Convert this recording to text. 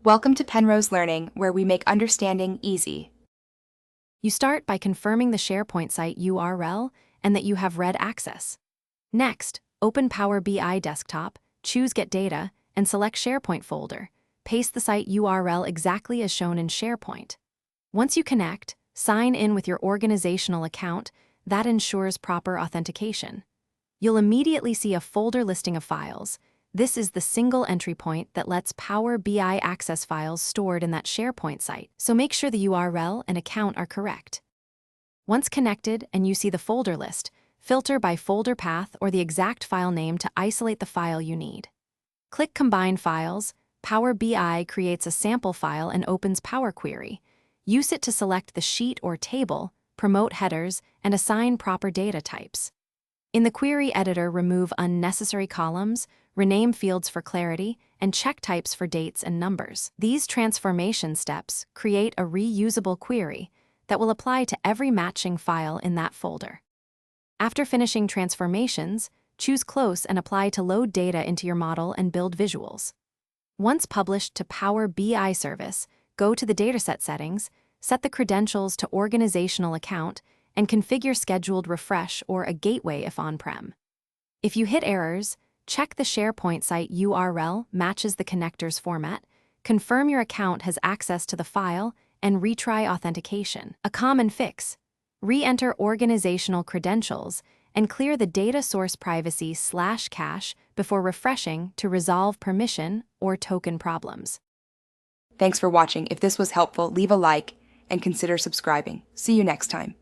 Welcome to Penrose Learning, where we make understanding easy. You start by confirming the Sharepoint site URL and that you have read access. Next, open Power BI Desktop, choose Get Data, and select Sharepoint folder. Paste the site URL exactly as shown in Sharepoint. Once you connect, sign in with your organizational account. That ensures proper authentication. You'll immediately see a folder listing of files. This is the single entry point that lets Power BI access files stored in that Sharepoint site, so make sure the URL and account are correct. Once connected and you see the folder list, filter by folder path or the exact file name to isolate the file you need. Click Combine Files. Power BI creates a sample file and opens Power Query. Use it to select the sheet or table, promote headers, and assign proper data types. In the query editor, remove unnecessary columns, rename fields for clarity, and check types for dates and numbers. These transformation steps create a reusable query that will apply to every matching file in that folder. After finishing transformations, choose Close and apply to load data into your model and build visuals. Once published to Power BI Service, go to the Dataset settings, set the credentials to Organizational Account, and configure scheduled refresh or a gateway if on-prem. If you hit errors, check the Sharepoint site URL matches the connector's format, confirm your account has access to the file, and retry authentication. A common fix: re-enter organizational credentials and clear the data source privacy/cache before refreshing to resolve permission or token problems. Thanks for watching. If this was helpful, leave a like and consider subscribing. See you next time.